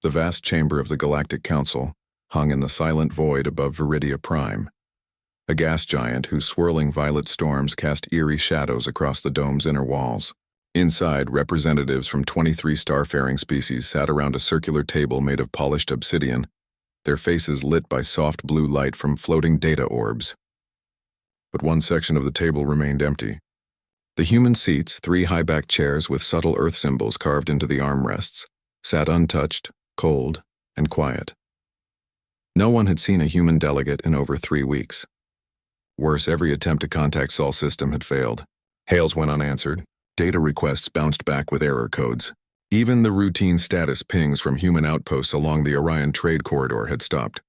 The vast chamber of the Galactic Council hung in the silent void above Viridia Prime, a gas giant whose swirling violet storms cast eerie shadows across the dome's inner walls. Inside, representatives from 23 starfaring species sat around a circular table made of polished obsidian, their faces lit by soft blue light from floating data orbs. But one section of the table remained empty. The human seats, 3 high-backed chairs with subtle Earth symbols carved into the armrests, sat untouched, cold, and quiet. No one had seen a human delegate in over 3 weeks. Worse, every attempt to contact Sol system had failed. Hails went unanswered. Data requests bounced back with error codes. Even the routine status pings from human outposts along the Orion trade corridor had stopped.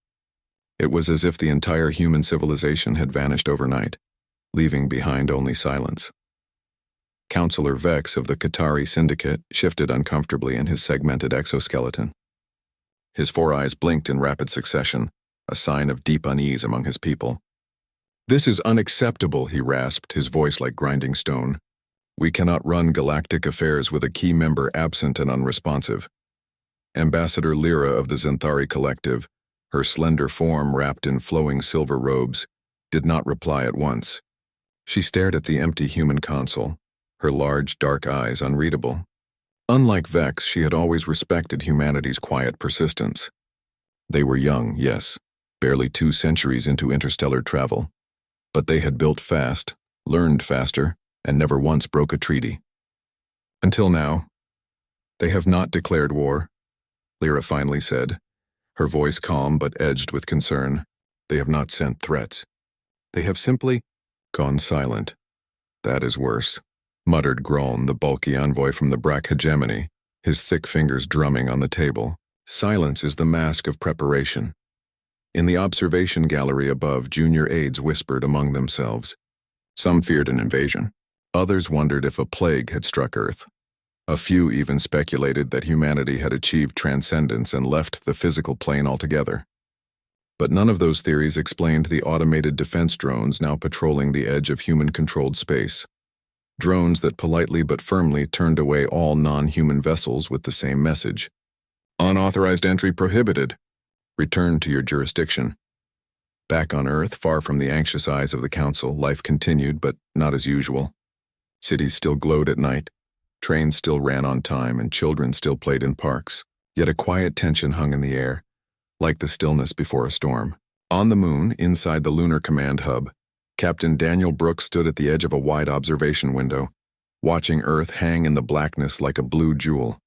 It was as if the entire human civilization had vanished overnight, leaving behind only silence. Counselor Vex of the Qatari Syndicate shifted uncomfortably in his segmented exoskeleton. His 4 eyes blinked in rapid succession, a sign of deep unease among his people. "This is unacceptable," he rasped, his voice like grinding stone. "We cannot run galactic affairs with a key member absent and unresponsive." Ambassador Lyra of the Zenthari Collective, her slender form wrapped in flowing silver robes, did not reply at once. She stared at the empty human console, her large, dark eyes unreadable. Unlike Vex, she had always respected humanity's quiet persistence. They were young, yes, barely 2 centuries into interstellar travel. But they had built fast, learned faster, and never once broke a treaty. Until now. "They have not declared war," Lyra finally said, her voice calm but edged with concern. "They have not sent threats. They have simply gone silent." "That is worse," muttered Groen, the bulky envoy from the Brack hegemony, his thick fingers drumming on the table. "Silence is the mask of preparation." In the observation gallery above, junior aides whispered among themselves. Some feared an invasion. Others wondered if a plague had struck Earth. A few even speculated that humanity had achieved transcendence and left the physical plane altogether. But none of those theories explained the automated defense drones now patrolling the edge of human-controlled space. Drones that politely but firmly turned away all non-human vessels with the same message. "Unauthorized entry prohibited. Return to your jurisdiction." Back on Earth, far from the anxious eyes of the Council, life continued, but not as usual. Cities still glowed at night, trains still ran on time, and children still played in parks. Yet a quiet tension hung in the air, like the stillness before a storm. On the moon, inside the Lunar Command Hub, Captain Daniel Brooks stood at the edge of a wide observation window, watching Earth hang in the blackness like a blue jewel.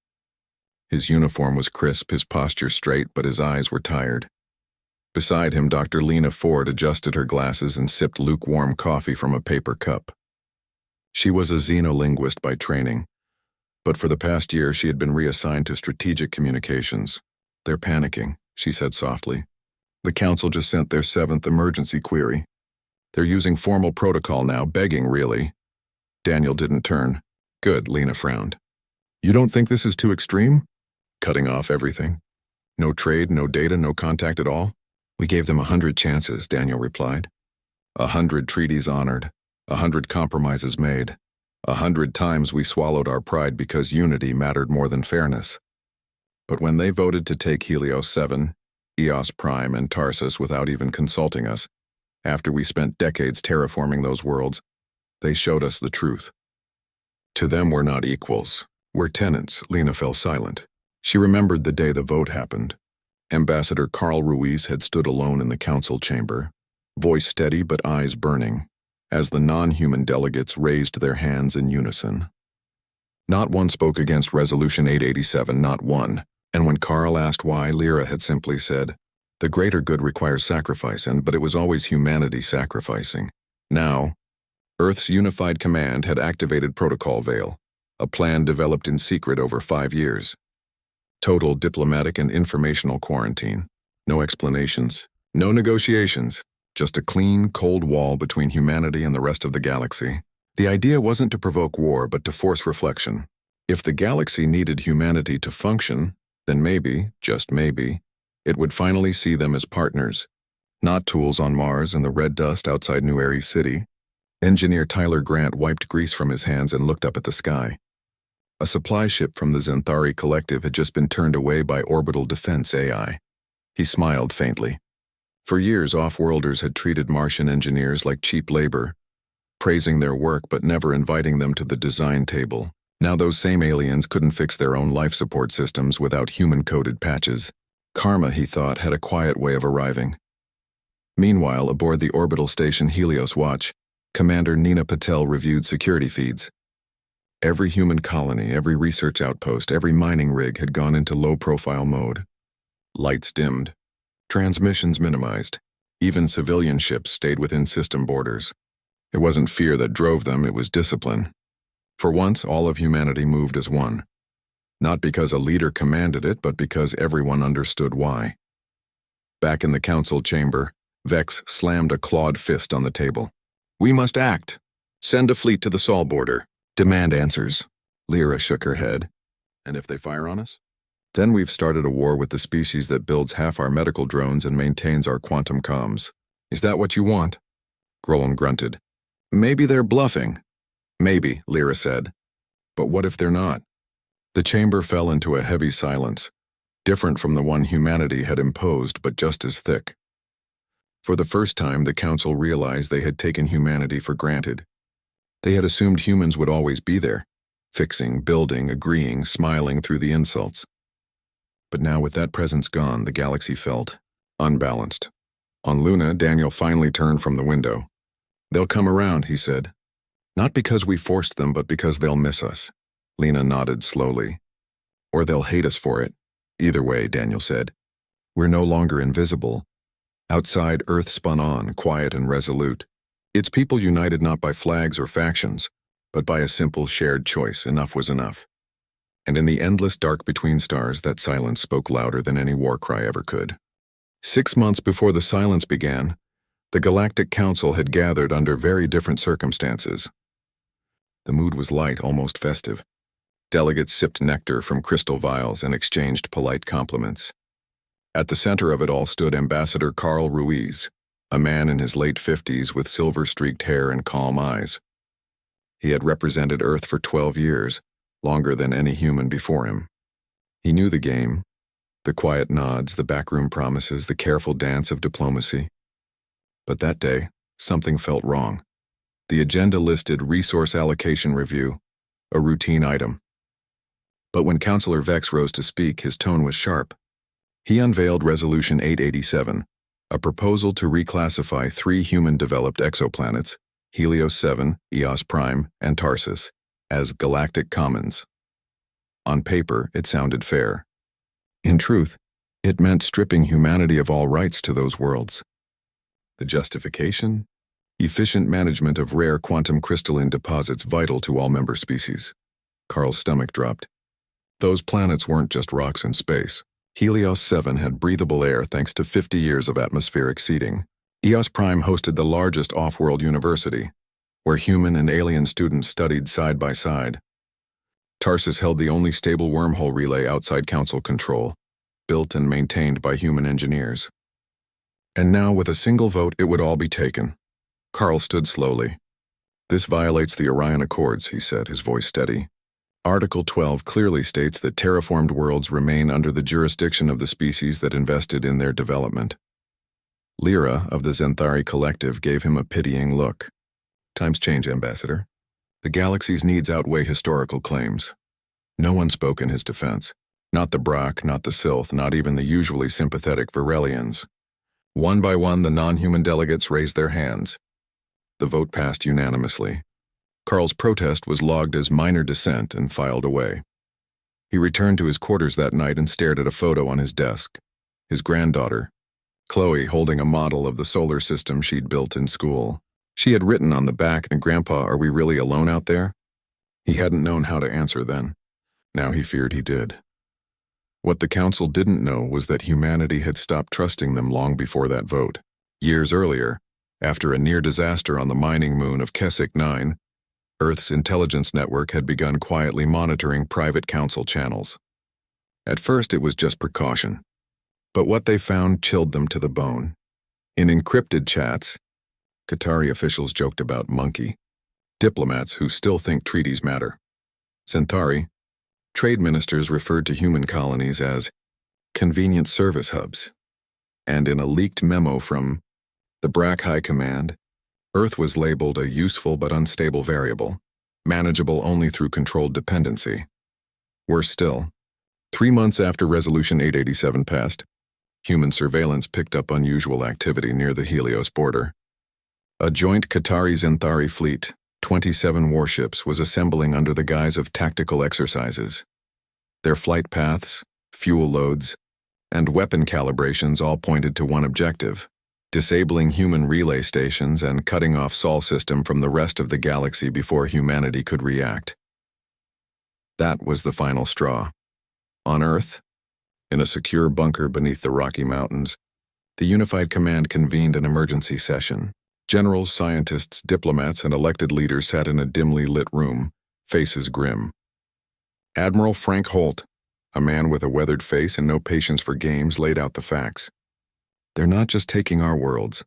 His uniform was crisp, his posture straight, but his eyes were tired. Beside him, Dr. Lena Ford adjusted her glasses and sipped lukewarm coffee from a paper cup. She was a xenolinguist by training, but for the past year she had been reassigned to strategic communications. "They're panicking," she said softly. "The Council just sent their 7th emergency query. They're using formal protocol now, begging really." Daniel didn't turn. "Good," Lena frowned. "You don't think this is too extreme? Cutting off everything? No trade, no data, no contact at all?" "We gave them 100 chances," Daniel replied. 100 treaties honored, 100 compromises made. 100 times we swallowed our pride because unity mattered more than fairness. But when they voted to take Helios 7, Eos Prime, and Tarsus without even consulting us, after we spent decades terraforming those worlds, they showed us the truth. To them we're not equals. We're tenants. Lena fell silent. She remembered the day the vote happened. Ambassador Carl Ruiz had stood alone in the council chamber, voice steady but eyes burning, as the non-human delegates raised their hands in unison. Not one spoke against Resolution 887, not one, and when Carl asked why, Lyra had simply said, "The greater good requires sacrifice, but it was always humanity sacrificing." Now, Earth's unified command had activated Protocol Veil, a plan developed in secret over 5 years. Total diplomatic and informational quarantine. No explanations, no negotiations, just a clean, cold wall between humanity and the rest of the galaxy. The idea wasn't to provoke war, but to force reflection. If the galaxy needed humanity to function, then maybe, just maybe, it would finally see them as partners, not tools on Mars and the red dust outside New Ares City. Engineer Tyler Grant wiped grease from his hands and looked up at the sky. A supply ship from the Xanthari Collective had just been turned away by Orbital Defense AI. He smiled faintly. For years, off-worlders had treated Martian engineers like cheap labor, praising their work but never inviting them to the design table. Now those same aliens couldn't fix their own life support systems without human-coded patches. Karma, he thought, had a quiet way of arriving. Meanwhile, aboard the orbital station Helios Watch, Commander Nina Patel reviewed security feeds. Every human colony, every research outpost, every mining rig had gone into low-profile mode. Lights dimmed. Transmissions minimized. Even civilian ships stayed within system borders. It wasn't fear that drove them, it was discipline. For once, all of humanity moved as one. Not because a leader commanded it, but because everyone understood why. Back in the council chamber, Vex slammed a clawed fist on the table. "We must act. Send a fleet to the Sol border. Demand answers." Lyra shook her head. "And if they fire on us? Then we've started a war with the species that builds half our medical drones and maintains our quantum comms. Is that what you want?" Grolam grunted. "Maybe they're bluffing." "Maybe," Lyra said. "But what if they're not?" The chamber fell into a heavy silence, different from the one humanity had imposed, but just as thick. For the first time, the council realized they had taken humanity for granted. They had assumed humans would always be there, fixing, building, agreeing, smiling through the insults. But now with that presence gone, the galaxy felt unbalanced. On Luna, Daniel finally turned from the window. "They'll come around," he said. "Not because we forced them, but because they'll miss us." Lena nodded slowly. "Or they'll hate us for it. Either way," Daniel said. "We're no longer invisible." Outside, Earth spun on, quiet and resolute. Its people united not by flags or factions, but by a simple shared choice: enough was enough. And in the endless dark between stars, that silence spoke louder than any war cry ever could. 6 months before the silence began, the Galactic Council had gathered under very different circumstances. The mood was light, almost festive. Delegates sipped nectar from crystal vials and exchanged polite compliments. At the center of it all stood Ambassador Carl Ruiz, a man in his late 50s with silver-streaked hair and calm eyes. He had represented Earth for 12 years, longer than any human before him. He knew the game, the quiet nods, the backroom promises, the careful dance of diplomacy. But that day, something felt wrong. The agenda listed resource allocation review, a routine item. But when Councillor Vex rose to speak, his tone was sharp. He unveiled Resolution 887, a proposal to reclassify 3 human-developed exoplanets, Helios 7, Eos Prime, and Tarsus, as galactic commons. On paper, it sounded fair. In truth, it meant stripping humanity of all rights to those worlds. The justification? Efficient management of rare quantum crystalline deposits vital to all member species. Carl's stomach dropped. Those planets weren't just rocks in space. Helios 7 had breathable air thanks to 50 years of atmospheric seeding. Eos Prime hosted the largest off-world university, where human and alien students studied side by side. Tarsus held the only stable wormhole relay outside council control, built and maintained by human engineers. And now, with a single vote, it would all be taken. Carl stood slowly. "This violates the Orion Accords," he said, his voice steady. "Article 12 clearly states that terraformed worlds remain under the jurisdiction of the species that invested in their development." Lyra of the Xanthari Collective gave him a pitying look. "Times change, Ambassador. The galaxy's needs outweigh historical claims." No one spoke in his defense. Not the Brock, not the Sylth, not even the usually sympathetic Virelians. One by one, the non-human delegates raised their hands. The vote passed unanimously. Carl's protest was logged as minor dissent and filed away. He returned to his quarters that night and stared at a photo on his desk. His granddaughter, Chloe, holding a model of the solar system she'd built in school. She had written on the back, "Grandpa, are we really alone out there?" He hadn't known how to answer then. Now he feared he did. What the council didn't know was that humanity had stopped trusting them long before that vote. Years earlier, after a near disaster on the mining moon of Keswick 9, Earth's intelligence network had begun quietly monitoring private council channels. At first, it was just precaution. But what they found chilled them to the bone. In encrypted chats, Qatari officials joked about monkey. Diplomats who still think treaties matter. Xanthari, Trade ministers referred to human colonies as convenient service hubs, and in a leaked memo from the BRAC High Command, Earth was labeled a useful but unstable variable, manageable only through controlled dependency. Worse still, 3 months after Resolution 887 passed, human surveillance picked up unusual activity near the Helios border. A joint Qatari-Zenthari fleet, 27 warships, was assembling under the guise of tactical exercises. Their flight paths, fuel loads, and weapon calibrations all pointed to one objective: disabling human relay stations and cutting off Sol system from the rest of the galaxy before humanity could react. That was the final straw. On Earth, in a secure bunker beneath the Rocky Mountains, the Unified Command convened an emergency session. Generals, scientists, diplomats, and elected leaders sat in a dimly lit room, faces grim. Admiral Frank Holt, a man with a weathered face and no patience for games, laid out the facts. They're not just taking our worlds.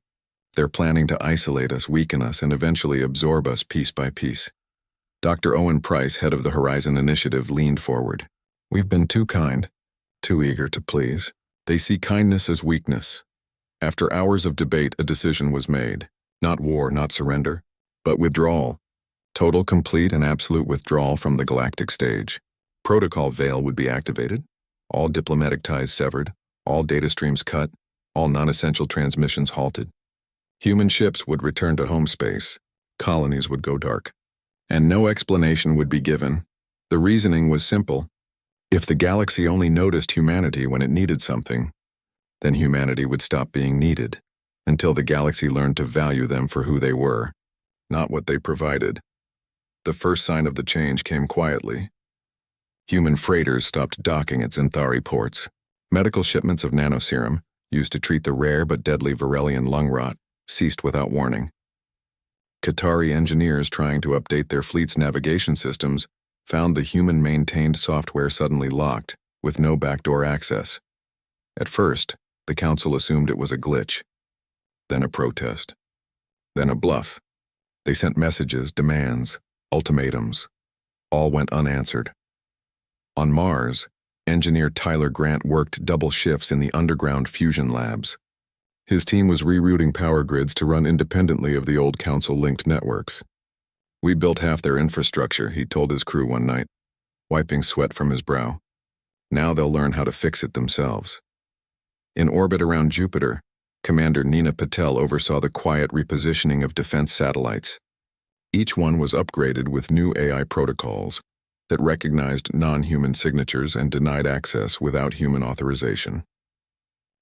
They're planning to isolate us, weaken us, and eventually absorb us piece by piece. Dr. Owen Price, head of the Horizon Initiative, leaned forward. We've been too kind, too eager to please. They see kindness as weakness. After hours of debate, a decision was made. Not war, not surrender, but withdrawal. Total, complete, and absolute withdrawal from the galactic stage. Protocol veil would be activated, all diplomatic ties severed, all data streams cut, all non-essential transmissions halted. Human ships would return to home space, colonies would go dark, and no explanation would be given. The reasoning was simple. If the galaxy only noticed humanity when it needed something, then humanity would stop being needed, until the galaxy learned to value them for who they were, not what they provided. The first sign of the change came quietly. Human freighters stopped docking at Zenthari ports. Medical shipments of nanoserum, used to treat the rare but deadly Varelian lung rot, ceased without warning. Qatari engineers trying to update their fleet's navigation systems found the human-maintained software suddenly locked, with no backdoor access. At first, the Council assumed it was a glitch. Then a protest. Then a bluff. They sent messages, demands, ultimatums. All went unanswered. On Mars, engineer Tyler Grant worked double shifts in the underground fusion labs. His team was rerouting power grids to run independently of the old Council-linked networks. We built half their infrastructure, he told his crew one night, wiping sweat from his brow. Now they'll learn how to fix it themselves. In orbit around Jupiter, Commander Nina Patel oversaw the quiet repositioning of defense satellites. Each one was upgraded with new AI protocols that recognized non-human signatures and denied access without human authorization.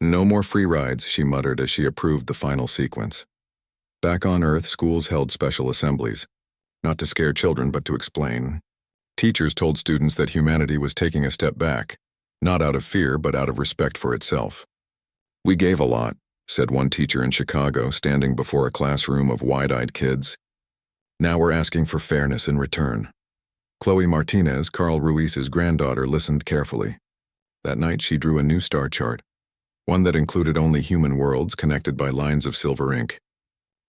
No more free rides, she muttered as she approved the final sequence. Back on Earth, schools held special assemblies, not to scare children but to explain. Teachers told students that humanity was taking a step back, not out of fear but out of respect for itself. We gave a lot, said one teacher in Chicago, standing before a classroom of wide-eyed kids. Now we're asking for fairness in return. Chloe Martinez, Carl Ruiz's granddaughter, listened carefully. That night she drew a new star chart, one that included only human worlds connected by lines of silver ink.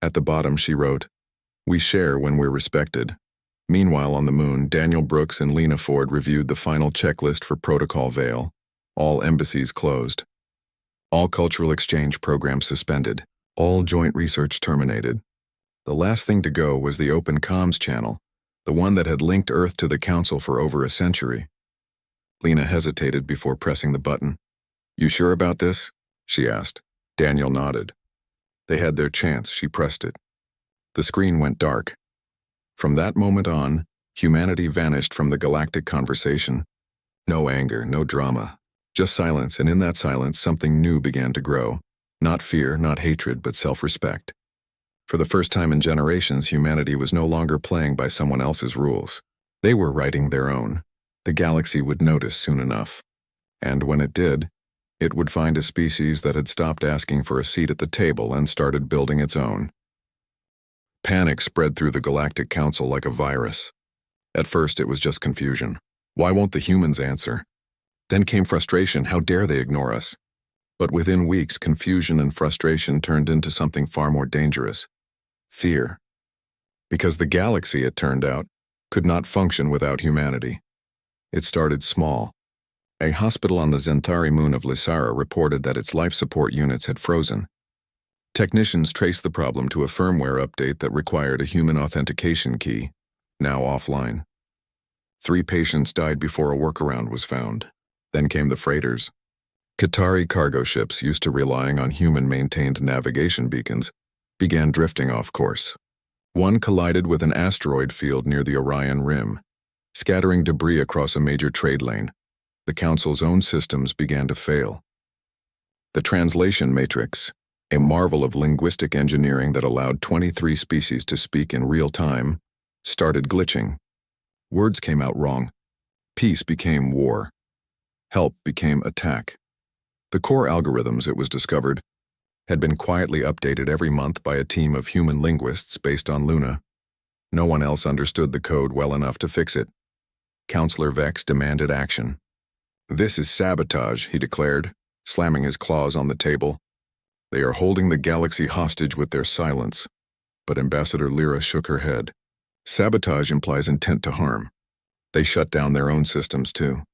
At the bottom she wrote, "We share when we're respected." Meanwhile on the moon, Daniel Brooks and Lena Ford reviewed the final checklist for Protocol Veil. All embassies closed. All cultural exchange programs suspended. All joint research terminated. The last thing to go was the open comms channel, the one that had linked Earth to the Council for over a century. Lena hesitated before pressing the button. "You sure about this?" she asked. Daniel nodded. They had their chance, she pressed it. The screen went dark. From that moment on, humanity vanished from the galactic conversation. No anger, no drama. Just silence, and in that silence something new began to grow. Not fear, not hatred, but self-respect. For the first time in generations, humanity was no longer playing by someone else's rules. They were writing their own. The galaxy would notice soon enough. And when it did, it would find a species that had stopped asking for a seat at the table and started building its own. Panic spread through the Galactic Council like a virus. At first, it was just confusion. Why won't the humans answer? Then came frustration. How dare they ignore us? But within weeks, confusion and frustration turned into something far more dangerous. Fear. Because the galaxy, it turned out, could not function without humanity. It started small. A hospital on the Xanthari moon of Lysara reported that its life support units had frozen. Technicians traced the problem to a firmware update that required a human authentication key, now offline. 3 patients died before a workaround was found. Then came the freighters. Qatari cargo ships, used to relying on human-maintained navigation beacons, began drifting off course. One collided with an asteroid field near the Orion Rim, scattering debris across a major trade lane. The Council's own systems began to fail. The translation matrix, a marvel of linguistic engineering that allowed 23 species to speak in real time, started glitching. Words came out wrong. Peace became war. Help became attack. The core algorithms, it was discovered, had been quietly updated every month by a team of human linguists based on Luna. No one else understood the code well enough to fix it. Counselor Vex demanded action. "This is sabotage," he declared, slamming his claws on the table. "They are holding the galaxy hostage with their silence." But Ambassador Lyra shook her head. "Sabotage implies intent to harm. They shut down their own systems too.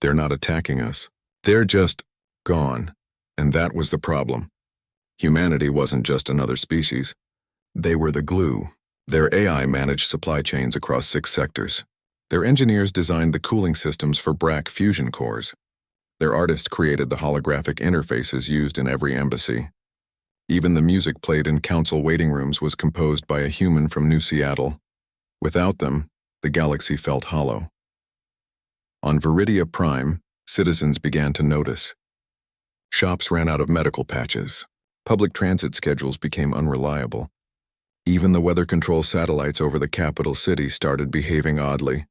They're not attacking us. They're just gone." And that was the problem. Humanity wasn't just another species. They were the glue. Their AI managed supply chains across 6 sectors. Their engineers designed the cooling systems for BRAC fusion cores. Their artists created the holographic interfaces used in every embassy. Even the music played in council waiting rooms was composed by a human from New Seattle. Without them, the galaxy felt hollow. On Viridia Prime, citizens began to notice. Shops ran out of medical patches. Public transit schedules became unreliable. Even the weather control satellites over the capital city started behaving oddly,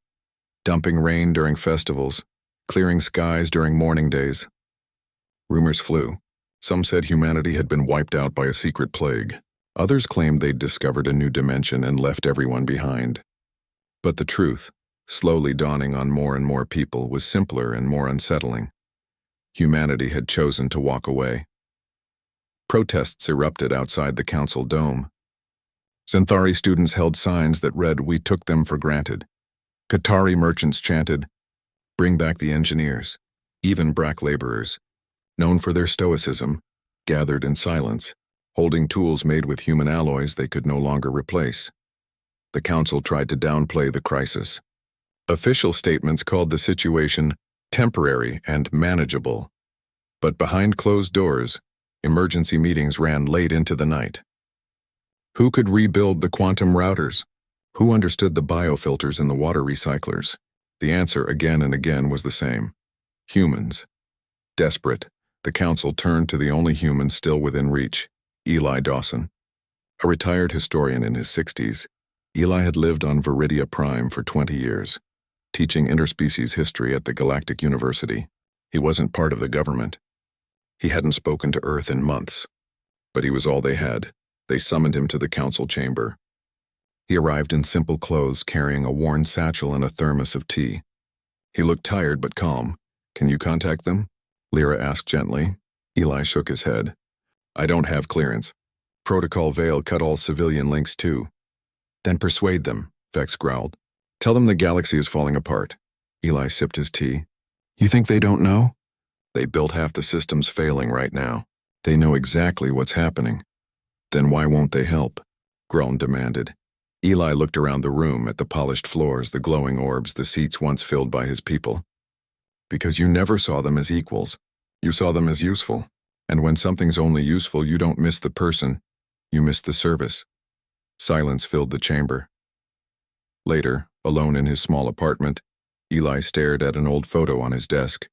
dumping rain during festivals, clearing skies during mourning days. Rumors flew. Some said humanity had been wiped out by a secret plague. Others claimed they'd discovered a new dimension and left everyone behind. But the truth, slowly dawning on more and more people, was simpler and more unsettling. Humanity had chosen to walk away. Protests erupted outside the council dome. Xanthari students held signs that read, "We took them for granted." Qatari merchants chanted, "Bring back the engineers." Even BRAC laborers, known for their stoicism, gathered in silence, holding tools made with human alloys they could no longer replace. The council tried to downplay the crisis. Official statements called the situation temporary and manageable. But behind closed doors, emergency meetings ran late into the night. Who could rebuild the quantum routers? Who understood the biofilters and the water recyclers? The answer again and again was the same. Humans. Desperate, the council turned to the only human still within reach, Eli Dawson. A retired historian in his 60s, Eli had lived on Viridia Prime for 20 years, teaching interspecies history at the Galactic University. He wasn't part of the government. He hadn't spoken to Earth in months. But he was all they had. They summoned him to the council chamber. He arrived in simple clothes, carrying a worn satchel and a thermos of tea. He looked tired but calm. "Can you contact them?" Lyra asked gently. Eli shook his head. "I don't have clearance. Protocol Veil cut all civilian links too." "Then persuade them," Vex growled. "Tell them the galaxy is falling apart." Eli sipped his tea. "You think they don't know?" "They built half the systems failing right now. They know exactly what's happening." "Then why won't they help?" Groln demanded. Eli looked around the room at the polished floors, the glowing orbs, the seats once filled by his people. "Because you never saw them as equals. You saw them as useful. And when something's only useful, you don't miss the person. You miss the service." Silence filled the chamber. Later, alone in his small apartment, Eli stared at an old photo on his desk.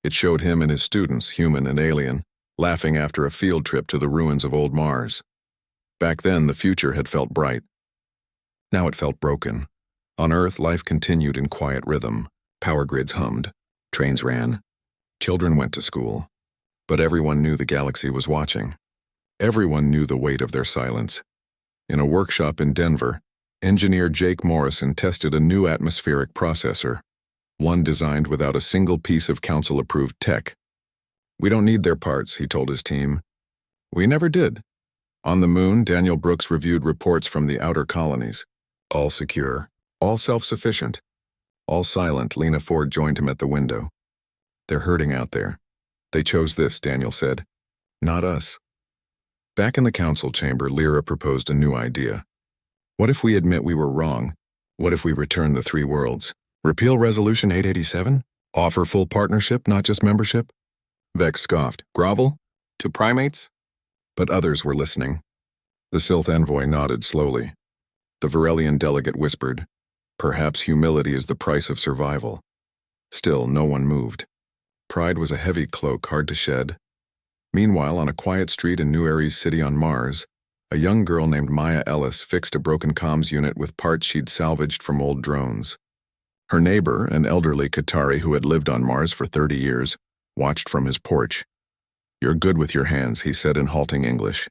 It showed him and his students, human and alien, laughing after a field trip to the ruins of old Mars. Back then, the future had felt bright. Now it felt broken. On Earth, life continued in quiet rhythm. Power grids hummed. Trains ran. Children went to school. But everyone knew the galaxy was watching. Everyone knew the weight of their silence. In a workshop in Denver, engineer Jake Morrison tested a new atmospheric processor, one designed without a single piece of council-approved tech. "We don't need their parts," he told his team. "We never did." On the moon, Daniel Brooks reviewed reports from the outer colonies. All secure, all self-sufficient. All silent, Lena Ford joined him at the window. They're hurting out there. They chose this, Daniel said. Not us. Back in the council chamber, Lyra proposed a new idea. What if we admit we were wrong? What if we return the 3 worlds? Repeal Resolution 887? Offer full partnership, not just membership? Vex scoffed. Grovel? To primates? But others were listening. The Sylph envoy nodded slowly. The Varelian delegate whispered, Perhaps humility is the price of survival. Still, no one moved. Pride was a heavy cloak, hard to shed. Meanwhile, on a quiet street in New Ares City on Mars, a young girl named Maya Ellis fixed a broken comms unit with parts she'd salvaged from old drones. Her neighbor, an elderly Qatari who had lived on Mars for 30 years, watched from his porch. You're good with your hands, he said in halting English.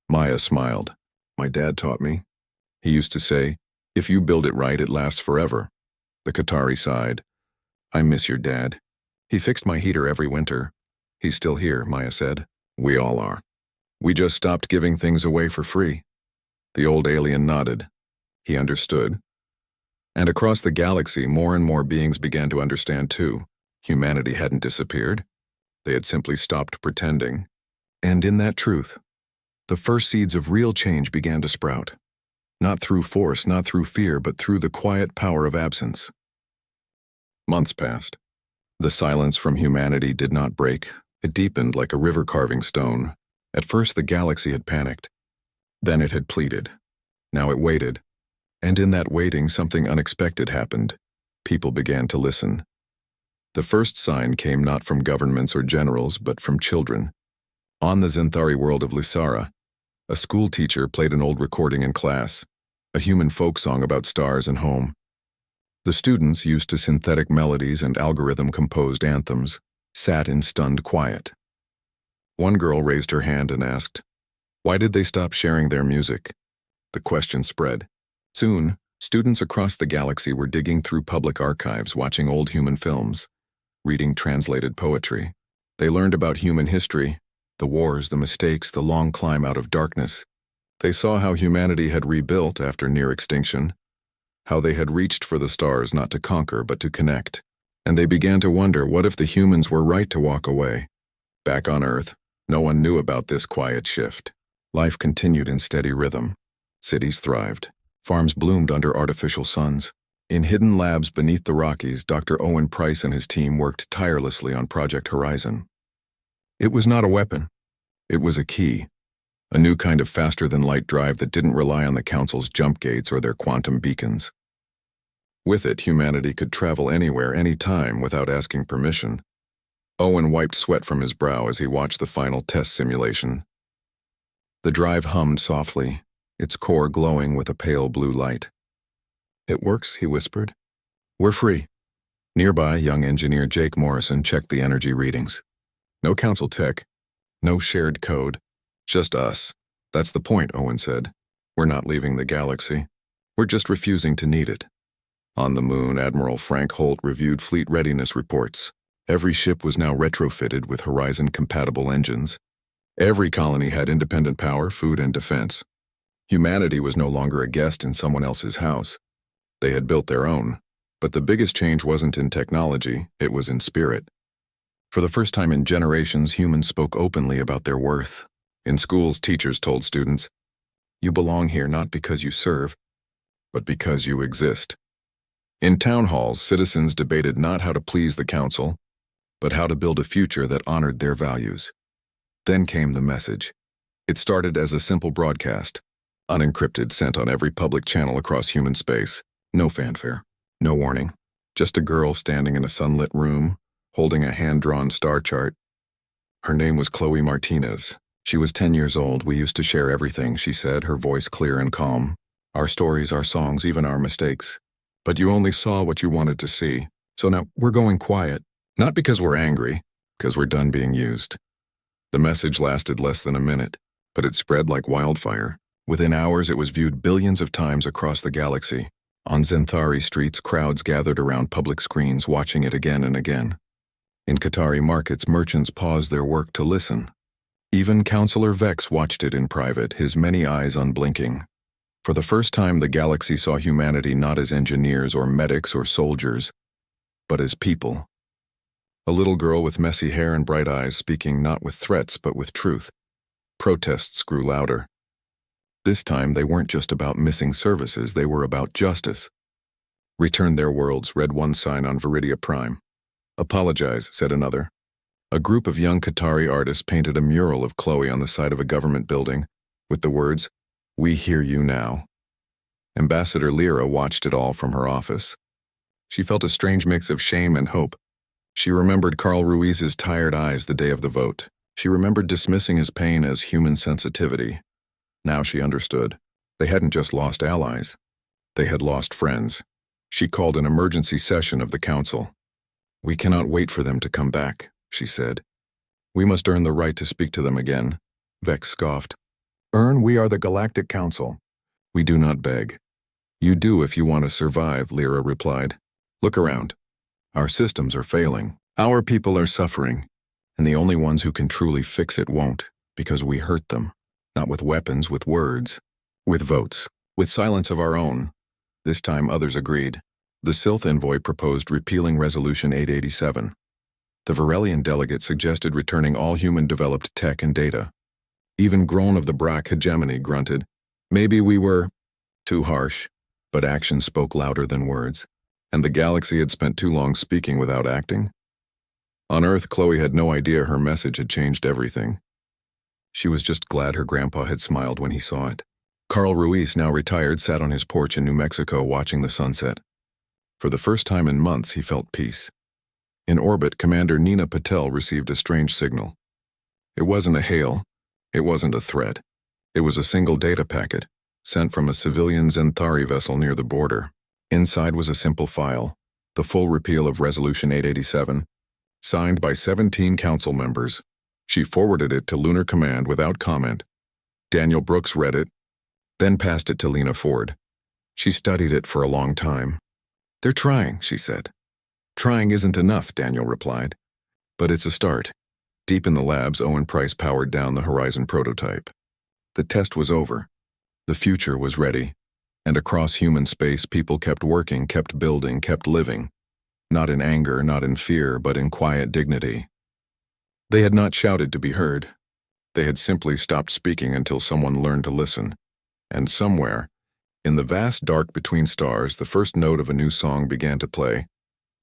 Maya smiled. My dad taught me. He used to say, if you build it right, it lasts forever. The Qatari sighed. I miss your dad. He fixed my heater every winter. He's still here, Maya said. We all are. We just stopped giving things away for free. The old alien nodded. He understood. And across the galaxy, more and more beings began to understand too. Humanity hadn't disappeared. They had simply stopped pretending. And in that truth, the first seeds of real change began to sprout. Not through force, not through fear, but through the quiet power of absence. Months passed. The silence from humanity did not break. It deepened like a river carving stone. At first the galaxy had panicked. Then it had pleaded. Now it waited. And in that waiting, something unexpected happened. People began to listen. The first sign came not from governments or generals, but from children. On the Zenthari world of Lysara, a school teacher played an old recording in class, a human folk song about stars and home. The students, used to synthetic melodies and algorithm-composed anthems, sat in stunned quiet. One girl raised her hand and asked, why did they stop sharing their music? The question spread. Soon, students across the galaxy were digging through public archives, watching old human films, reading translated poetry. They learned about human history, the wars, the mistakes, the long climb out of darkness. They saw how humanity had rebuilt after near extinction, how they had reached for the stars not to conquer but to connect. And they began to wonder, what if the humans were right to walk away? Back on Earth, no one knew about this quiet shift. Life continued in steady rhythm. Cities thrived. Farms bloomed under artificial suns. In hidden labs beneath the Rockies, Dr. Owen Price and his team worked tirelessly on Project Horizon. It was not a weapon. It was a key. A new kind of faster-than-light drive that didn't rely on the Council's jump gates or their quantum beacons. With it, humanity could travel anywhere, anytime, without asking permission. Owen wiped sweat from his brow as he watched the final test simulation. The drive hummed softly, its core glowing with a pale blue light. It works, he whispered. We're free. Nearby, young engineer Jake Morrison checked the energy readings. No council tech, no shared code, just us. That's the point, Owen said. We're not leaving the galaxy. We're just refusing to need it. On the moon, Admiral Frank Holt reviewed fleet readiness reports. Every ship was now retrofitted with Horizon-compatible engines. Every colony had independent power, food, and defense. Humanity was no longer a guest in someone else's house. They had built their own. But the biggest change wasn't in technology, it was in spirit. For the first time in generations, humans spoke openly about their worth. In schools, teachers told students, you belong here not because you serve, but because you exist. In town halls, citizens debated not how to please the council, but how to build a future that honored their values. Then came the message. It started as a simple broadcast, unencrypted, sent on every public channel across human space. No fanfare, no warning. Just a girl standing in a sunlit room, holding a hand-drawn star chart. Her name was Chloe Martinez. She was 10 years old. We used to share everything, she said, her voice clear and calm. Our stories, our songs, even our mistakes. But you only saw what you wanted to see. So now we're going quiet. Not because we're angry, because we're done being used. The message lasted less than a minute, but it spread like wildfire. Within hours, it was viewed billions of times across the galaxy. On Zenthari streets, crowds gathered around public screens, watching it again and again. In Qatari markets, merchants paused their work to listen. Even Councillor Vex watched it in private, his many eyes unblinking. For the first time, the galaxy saw humanity not as engineers or medics or soldiers, but as people. A little girl with messy hair and bright eyes speaking not with threats but with truth. Protests grew louder. This time, they weren't just about missing services, they were about justice. "Return their worlds," read one sign on Viridia Prime. "Apologize," said another. A group of young Qatari artists painted a mural of Chloe on the side of a government building, with the words, "We hear you now." Ambassador Lyra watched it all from her office. She felt a strange mix of shame and hope. She remembered Carl Ruiz's tired eyes the day of the vote. She remembered dismissing his pain as human sensitivity. Now she understood. They hadn't just lost allies. They had lost friends. She called an emergency session of the council. "We cannot wait for them to come back," she said. "We must earn the right to speak to them again." Vex scoffed. "Earn? We are the Galactic Council." "We do not beg." "You do if you want to survive," Lyra replied. "Look around. Our systems are failing. Our people are suffering. And the only ones who can truly fix it won't, because we hurt them. Not with weapons, with words. With votes. With silence of our own." This time others agreed. The Sylph envoy proposed repealing Resolution 887. The Varelian delegate suggested returning all human-developed tech and data. Even Groan of the Brack hegemony grunted, "Maybe we were too harsh," but action spoke louder than words. And the galaxy had spent too long speaking without acting. On Earth, Chloe had no idea her message had changed everything. She was just glad her grandpa had smiled when he saw it. Carl Ruiz, now retired, sat on his porch in New Mexico watching the sunset. For the first time in months, he felt peace. In orbit, Commander Nina Patel received a strange signal. It wasn't a hail. It wasn't a threat. It was a single data packet, sent from a civilian Zenthari vessel near the border. Inside was a simple file, the full repeal of Resolution 887, signed by 17 council members. She forwarded it to Lunar Command without comment. Daniel Brooks read it, then passed it to Lena Ford. She studied it for a long time. "They're trying," she said. "Trying isn't enough," Daniel replied. "But it's a start." Deep in the labs, Owen Price powered down the Horizon prototype. The test was over. The future was ready. And across human space, people kept working, kept building, kept living. Not in anger, not in fear, but in quiet dignity. They had not shouted to be heard. They had simply stopped speaking until someone learned to listen. And somewhere, in the vast dark between stars, the first note of a new song began to play.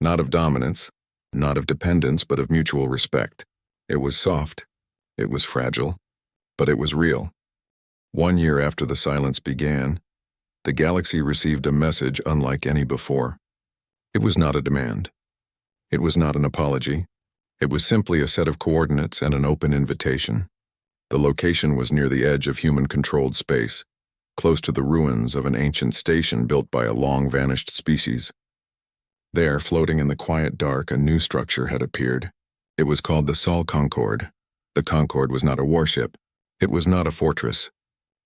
Not of dominance, not of dependence, but of mutual respect. It was soft. It was fragile. But it was real. 1 year after the silence began, the galaxy received a message unlike any before. It was not a demand. It was not an apology. It was simply a set of coordinates and an open invitation. The location was near the edge of human-controlled space, close to the ruins of an ancient station built by a long-vanished species. There, floating in the quiet dark, a new structure had appeared. It was called the Sol Concord. The Concord was not a warship. It was not a fortress.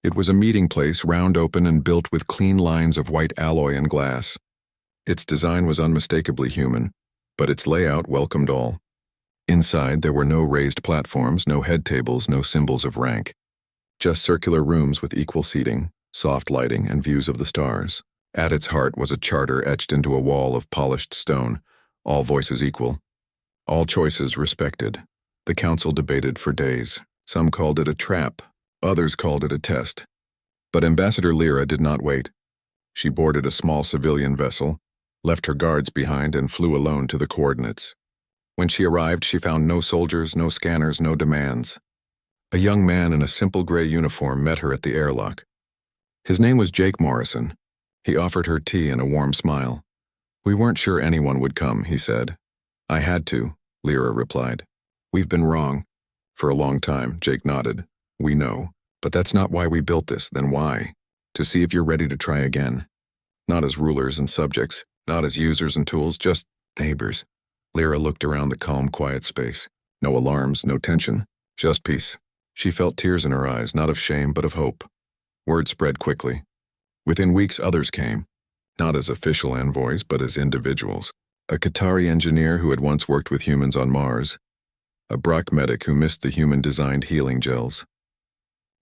It was a meeting place, round open and built with clean lines of white alloy and glass. Its design was unmistakably human, but its layout welcomed all. Inside, there were no raised platforms, no head tables, no symbols of rank. Just circular rooms with equal seating, soft lighting, and views of the stars. At its heart was a charter etched into a wall of polished stone, all voices equal, all choices respected. The council debated for days. Some called it a trap. Others called it a test. But Ambassador Lyra did not wait. She boarded a small civilian vessel, left her guards behind, and flew alone to the coordinates. When she arrived, she found no soldiers, no scanners, no demands. A young man in a simple gray uniform met her at the airlock. His name was Jake Morrison. He offered her tea and a warm smile. "We weren't sure anyone would come," he said. "I had to," Lyra replied. "We've been wrong." "For a long time," Jake nodded. "We know. But that's not why we built this. Then why? To see if you're ready to try again. Not as rulers and subjects, not as users and tools, just neighbors." Lyra looked around the calm, quiet space. No alarms, no tension, just peace. She felt tears in her eyes, not of shame, but of hope. Word spread quickly. Within weeks, others came, not as official envoys, but as individuals. A Qatari engineer who had once worked with humans on Mars. A Brack medic who missed the human-designed healing gels.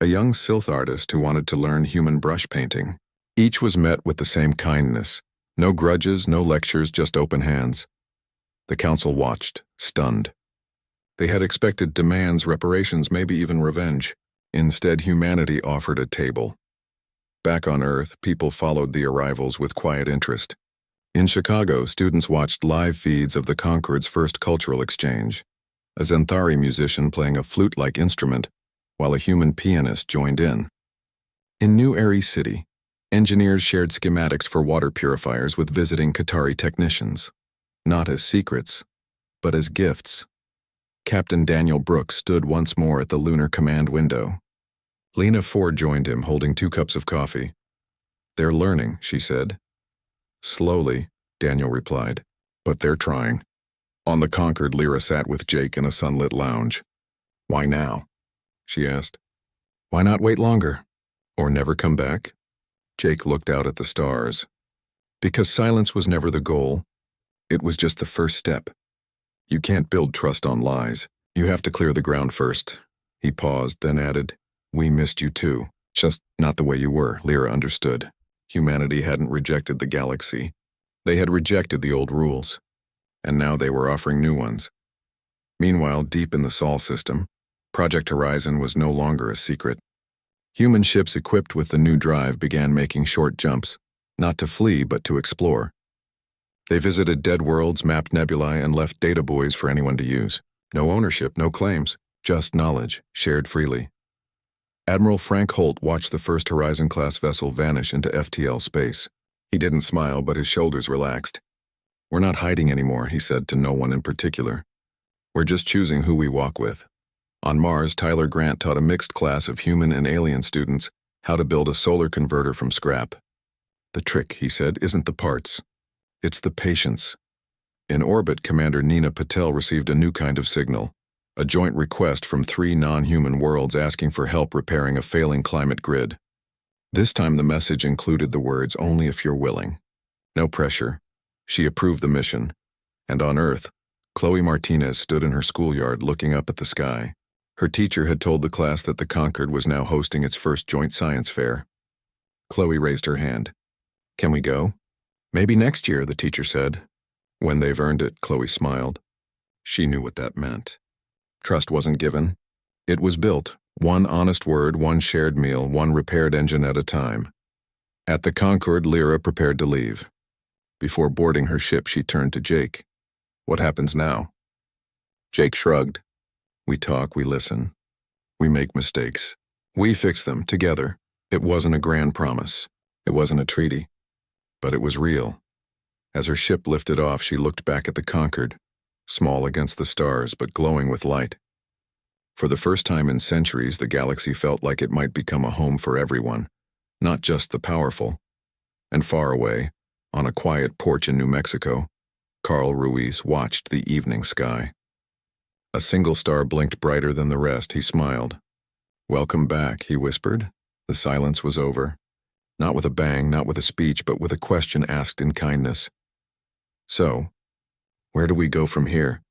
a young silk artist who wanted to learn human brush painting. Each was met with the same kindness. No grudges, no lectures, just open hands. The council watched, stunned. They had expected demands, reparations, maybe even revenge. Instead, humanity offered a table. Back on Earth, people followed the arrivals with quiet interest. In Chicago, students watched live feeds of the Concord's first cultural exchange. A Zenthari musician playing a flute-like instrument, while a human pianist joined in. In New Erie City, engineers shared schematics for water purifiers with visiting Qatari technicians. Not as secrets, but as gifts. Captain Daniel Brooks stood once more at the Lunar Command window. Lena Ford joined him, holding 2 cups of coffee. "They're learning," she said. "Slowly," Daniel replied, "but they're trying." On the Concord, Lyra sat with Jake in a sunlit lounge. "Why now?" she asked. "Why not wait longer? Or never come back?" Jake looked out at the stars. Because silence was never the goal. It was just the first step. You can't build trust on lies. You have to clear the ground first. He paused, then added, "We missed you too. Just not the way you were," Lyra understood. Humanity hadn't rejected the galaxy. They had rejected the old rules. And now they were offering new ones. Meanwhile, deep in the Sol system, Project Horizon was no longer a secret. Human ships equipped with the new drive began making short jumps, not to flee but to explore. They visited dead worlds, mapped nebulae, and left data buoys for anyone to use. No ownership, no claims, just knowledge, shared freely. Admiral Frank Holt watched the first Horizon-class vessel vanish into FTL space. He didn't smile, but his shoulders relaxed. "We're not hiding anymore," he said to no one in particular. "We're just choosing who we walk with." On Mars, Tyler Grant taught a mixed class of human and alien students how to build a solar converter from scrap. "The trick," he said, "isn't the parts. It's the patience." In orbit, Commander Nina Patel received a new kind of signal, a joint request from 3 non-human worlds asking for help repairing a failing climate grid. This time the message included the words, "Only if you're willing." No pressure. She approved the mission. And on Earth, Chloe Martinez stood in her schoolyard looking up at the sky. Her teacher had told the class that the Concord was now hosting its first joint science fair. Chloe raised her hand. "Can we go?" "Maybe next year," the teacher said. "When they've earned it," Chloe smiled. She knew what that meant. Trust wasn't given. It was built. One honest word, one shared meal, one repaired engine at a time. At the Concord, Lyra prepared to leave. Before boarding her ship, she turned to Jake. "What happens now?" Jake shrugged. "We talk, we listen. We make mistakes. We fix them, together." It wasn't a grand promise. It wasn't a treaty. But it was real. As her ship lifted off, she looked back at the Concord, small against the stars but glowing with light. For the first time in centuries, the galaxy felt like it might become a home for everyone, not just the powerful. And far away, on a quiet porch in New Mexico, Carl Ruiz watched the evening sky. A single star blinked brighter than the rest. He smiled. "Welcome back," he whispered. The silence was over. Not with a bang, not with a speech, but with a question asked in kindness. "So, where do we go from here?"